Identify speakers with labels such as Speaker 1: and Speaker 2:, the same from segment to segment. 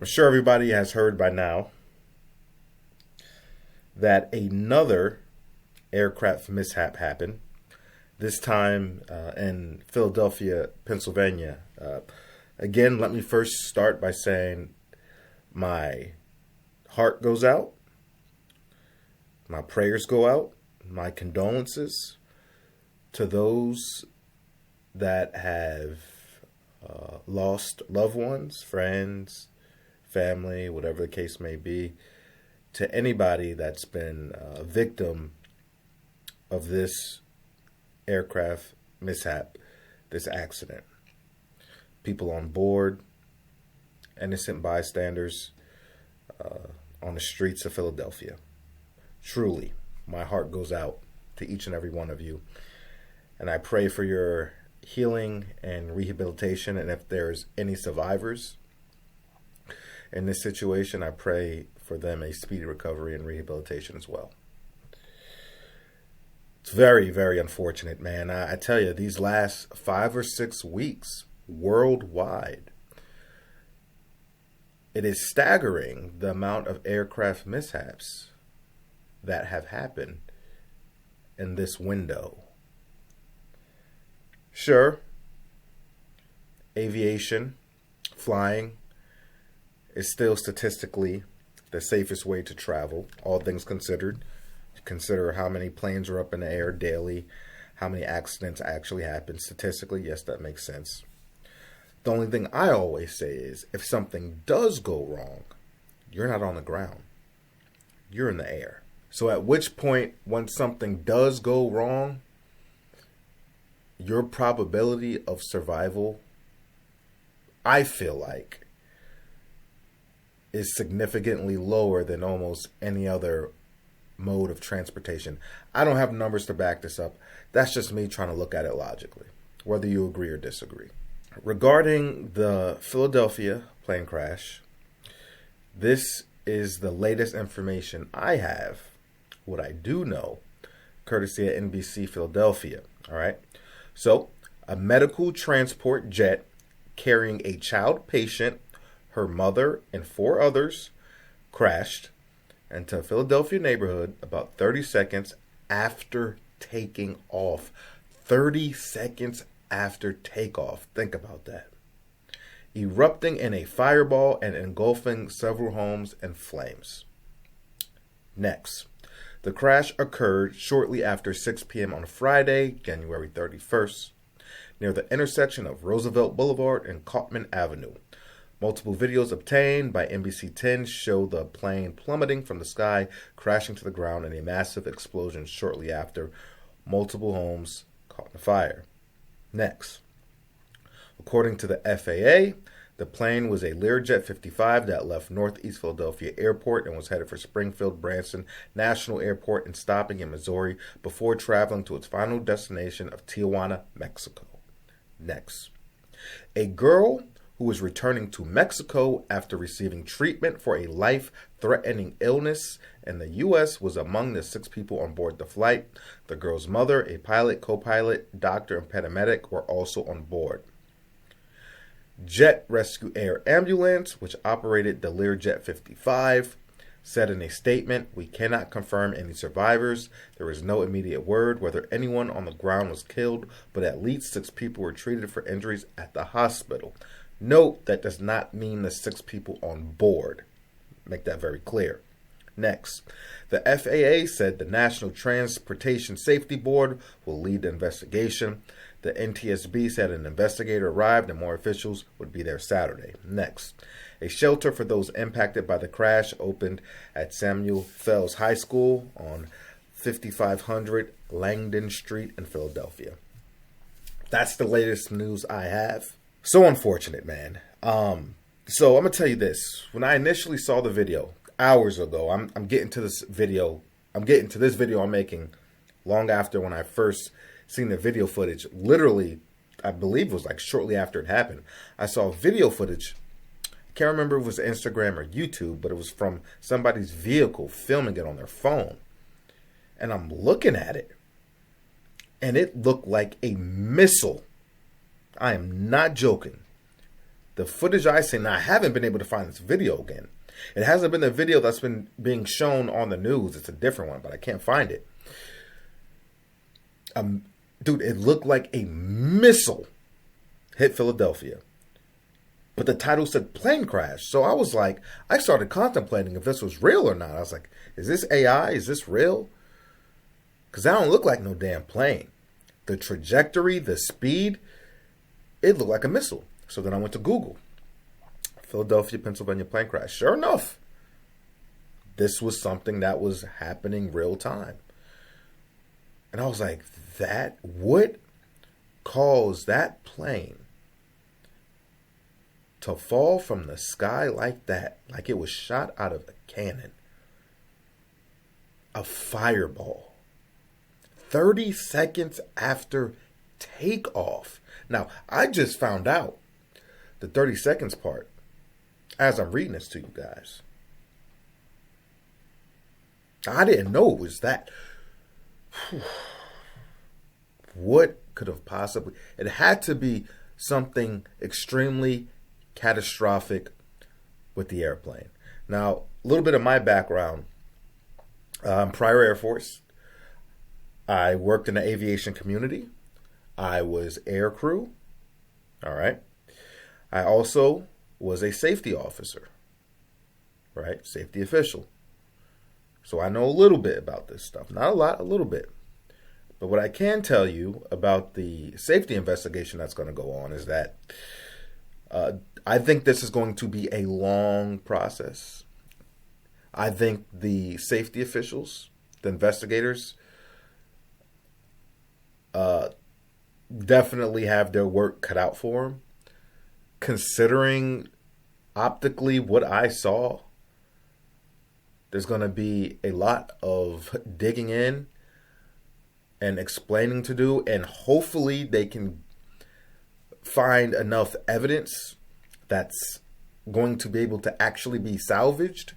Speaker 1: I'm sure everybody has heard by now that another aircraft mishap happened, this time in Philadelphia, Pennsylvania. Again, let me first start by saying my heart goes out, my prayers go out, my condolences to those that have lost loved ones, friends, family, whatever the case may be, to anybody that's been a victim of this aircraft mishap, this accident. People on board, innocent bystanders on the streets of Philadelphia. Truly, my heart goes out to each and every one of you. And I pray for your healing and rehabilitation. And if there's any survivors in this situation, I pray for them a speedy recovery and rehabilitation as well. It's very, very unfortunate, man. I tell you, these last 5 or 6 weeks worldwide, it is staggering the amount of aircraft mishaps that have happened in this window. Sure, aviation, flying, is still statistically the safest way to travel, all things considered. Consider how many planes are up in the air daily, how many accidents actually happen. Statistically, yes, that makes sense. The only thing I always say is, if something does go wrong, you're not on the ground. You're in the air. So at which point, when something does go wrong, your probability of survival, I feel like, is significantly lower than almost any other mode of transportation. I don't have numbers to back this up. That's just me trying to look at it logically, whether you agree or disagree. Regarding the Philadelphia plane crash, this is the latest information I have. What I do know, courtesy of NBC Philadelphia. All right. So, a medical transport jet carrying a child patient, her mother, and 4 others crashed into a Philadelphia neighborhood about 30 seconds after taking off. 30 seconds after takeoff. Think about that. Erupting in a fireball and engulfing several homes in flames. Next, the crash occurred shortly after 6 p.m. on Friday, January 31st, near the intersection of Roosevelt Boulevard and Cottman Avenue. Multiple videos obtained by NBC 10 show the plane plummeting from the sky, crashing to the ground in a massive explosion shortly after. Multiple homes caught in fire. Next, according to the FAA, the plane was a Lear Jet 55 that left Northeast Philadelphia Airport and was headed for Springfield Branson National Airport and stopping in Missouri before traveling to its final destination of Tijuana, Mexico. Next, a girl who was returning to Mexico after receiving treatment for a life-threatening illness in the U.S. was among the 6 people on board the flight. The girl's mother, a pilot, co-pilot, doctor, and paramedic were also on board. Jet Rescue Air Ambulance, which operated the Lear Jet 55, said in a statement, "We cannot confirm any survivors. There is no immediate word whether anyone on the ground was killed, but at least 6 people were treated for injuries at the hospital." Note, that does not mean the 6 people on board. Make that very clear. Next, the FAA said the National Transportation Safety Board will lead the investigation. The NTSB said an investigator arrived and more officials would be there Saturday. Next, a shelter for those impacted by the crash opened at Samuel Fells High School on 5500 Langdon Street in Philadelphia. That's the latest news I have. So unfortunate, man. So I'm gonna tell you this. When I initially saw the video hours ago, I'm getting to this video I'm making long after when I first seen the video footage. Literally, I believe it was like shortly after it happened. I saw video footage. I can't remember if it was Instagram or YouTube, but it was from somebody's vehicle filming it on their phone. And I'm looking at it, and it looked like a missile. I am not joking. The footage I seen, I haven't been able to find this video again. It hasn't been the video that's been being shown on the news. It's a different one, but I can't find it. Dude, it looked like a missile hit Philadelphia. But the title said plane crash. So I was like, I started contemplating if this was real or not. I was like, is this AI? Is this real? Because that don't look like no damn plane. The trajectory, the speed, it looked like a missile. So then I went to Google. Philadelphia, Pennsylvania plane crash. Sure enough, this was something that was happening real time. And I was like, that would cause that plane to fall from the sky like that, like it was shot out of a cannon. A fireball. 30 seconds after takeoff. Now, I just found out the 30 seconds part as I'm reading this to you guys. I didn't know it was that. What could have possibly... It had to be something extremely catastrophic with the airplane. Now, a little bit of my background. Prior Air Force. I worked in the aviation community. I was air crew. All right. I also was a safety officer. Right? Safety official. So I know a little bit about this stuff. Not a lot, a little bit. But what I can tell you about the safety investigation that's going to go on is that I think this is going to be a long process. I think the safety officials, the investigators, definitely have their work cut out for them. Considering optically what I saw, there's going to be a lot of digging in and explaining to do, and hopefully they can find enough evidence that's going to be able to actually be salvaged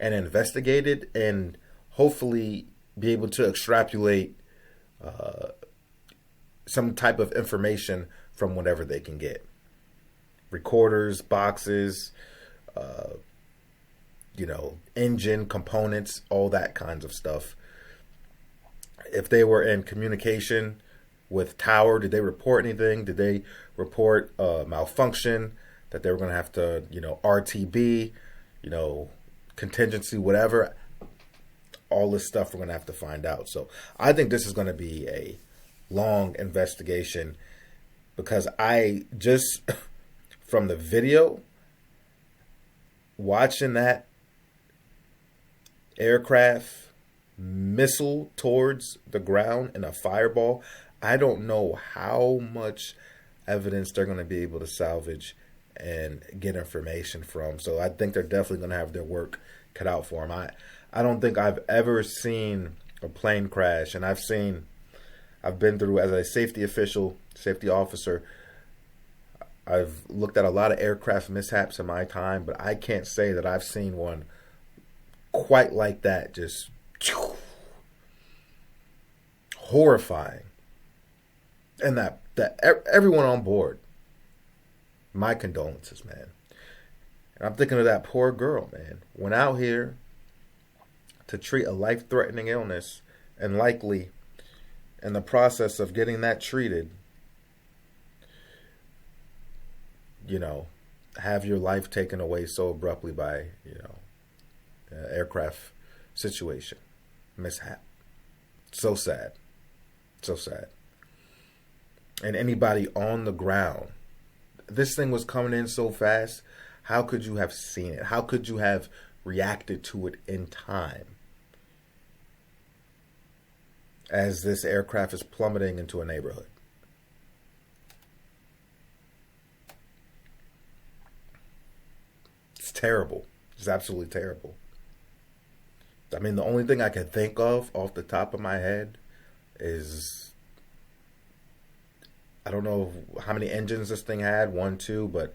Speaker 1: and investigated, and hopefully be able to extrapolate some type of information from whatever they can get. Recorders, boxes, engine components, all that kinds of stuff. If they were in communication with Tower, did they report anything? Did they report malfunction that they were going to have to, RTB, contingency, whatever? All this stuff we're going to have to find out. So I think this is going to be a long investigation, because I just, from the video, watching that aircraft missile towards the ground in a fireball, I don't know how much evidence they're going to be able to salvage and get information from. So I think they're definitely going to have their work cut out for them. I don't think I've ever seen a plane crash, and I've been through, as a safety official, safety officer, I've looked at a lot of aircraft mishaps in my time, but I can't say that I've seen one quite like that. Just horrifying. And that everyone on board, my condolences, man. And I'm thinking of that poor girl, man. Went out here to treat a life-threatening illness, and likely in the process of getting that treated, have your life taken away so abruptly by, aircraft situation, mishap. So sad. So sad. And anybody on the ground, this thing was coming in so fast. How could you have seen it? How could you have reacted to it in time as this aircraft is plummeting into a neighborhood? It's terrible. It's absolutely terrible. I mean, the only thing I can think of off the top of my head is, I don't know how many engines this thing had, 1, 2, but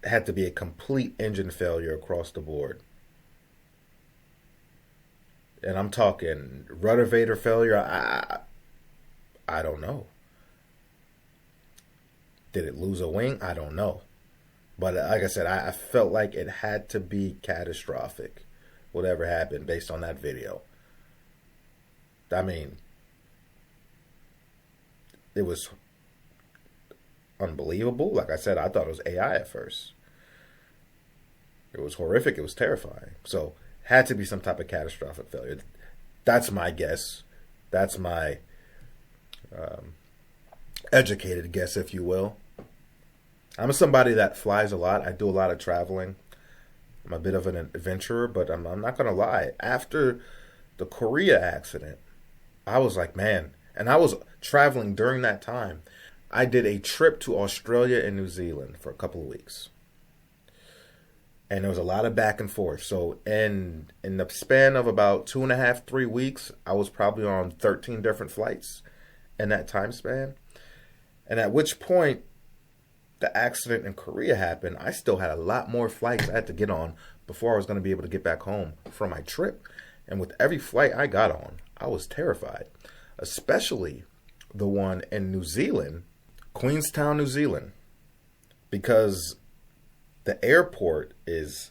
Speaker 1: it had to be a complete engine failure across the board. And I'm talking rudder failure. I don't know. Did it lose a wing? I don't know. But like I said, I felt like it had to be catastrophic, whatever happened, based on that video. I mean, it was unbelievable. Like I said, I thought it was AI at first. It was horrific. It was terrifying. So, had to be some type of catastrophic failure. That's my guess. That's my educated guess, if you will. I'm somebody that flies a lot. I do a lot of traveling. I'm a bit of an adventurer, but I'm not going to lie. After the Korea accident, I was like, man, and I was traveling during that time. I did a trip to Australia and New Zealand for a couple of weeks. And there was a lot of back and forth. So in the span of about 2.5, 3 weeks, I was probably on 13 different flights in that time span. And at which point the accident in Korea happened, I still had a lot more flights I had to get on before I was going to be able to get back home from my trip. And with every flight I got on, I was terrified, especially the one in New Zealand, Queenstown, New Zealand, because the airport is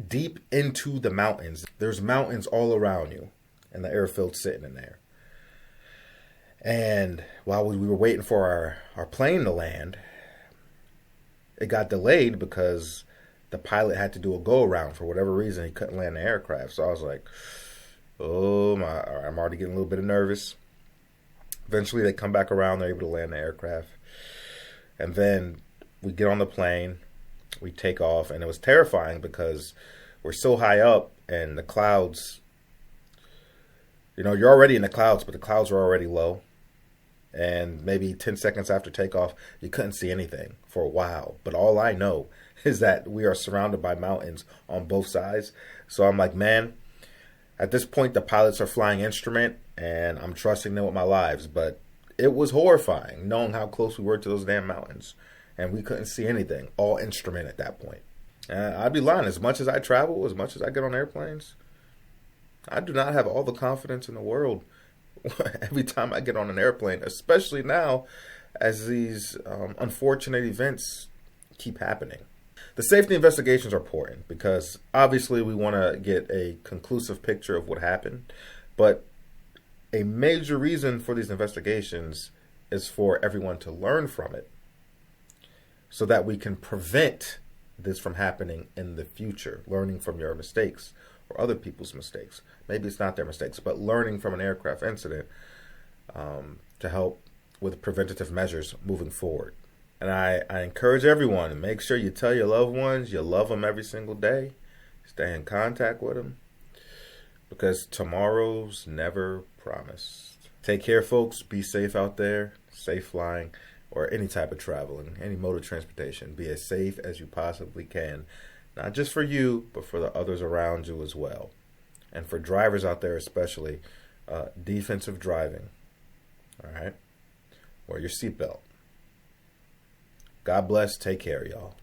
Speaker 1: deep into the mountains. There's mountains all around you, and the airfield's sitting in there. And while we were waiting for our plane to land, it got delayed because the pilot had to do a go-around. For whatever reason, he couldn't land the aircraft. So I was like, oh my, I'm already getting a little bit nervous. Eventually, they come back around. They're able to land the aircraft. And then we get on the plane. We take off. And it was terrifying because we're so high up and the clouds, you're already in the clouds, but the clouds are already low. And maybe 10 seconds after takeoff, you couldn't see anything for a while. But all I know is that we are surrounded by mountains on both sides. So I'm like, man, at this point, the pilots are flying instrument, and I'm trusting them with my lives. But it was horrifying knowing how close we were to those damn mountains. And we couldn't see anything, all instrument at that point. I'd be lying. As much as I travel, as much as I get on airplanes, I do not have all the confidence in the world every time I get on an airplane, especially now as these unfortunate events keep happening. The safety investigations are important because obviously we want to get a conclusive picture of what happened. But a major reason for these investigations is for everyone to learn from it so that we can prevent this from happening in the future, learning from your mistakes or other people's mistakes. Maybe it's not their mistakes, but learning from an aircraft incident to help with preventative measures moving forward. And I encourage everyone to make sure you tell your loved ones you love them every single day. Stay in contact with them because tomorrow's never promised. Take care, folks. Be safe out there. Safe flying or any type of traveling, any mode of transportation. Be as safe as you possibly can. Not just for you, but for the others around you as well. And for drivers out there especially, defensive driving. All right? Wear your seatbelt. God bless. Take care, y'all.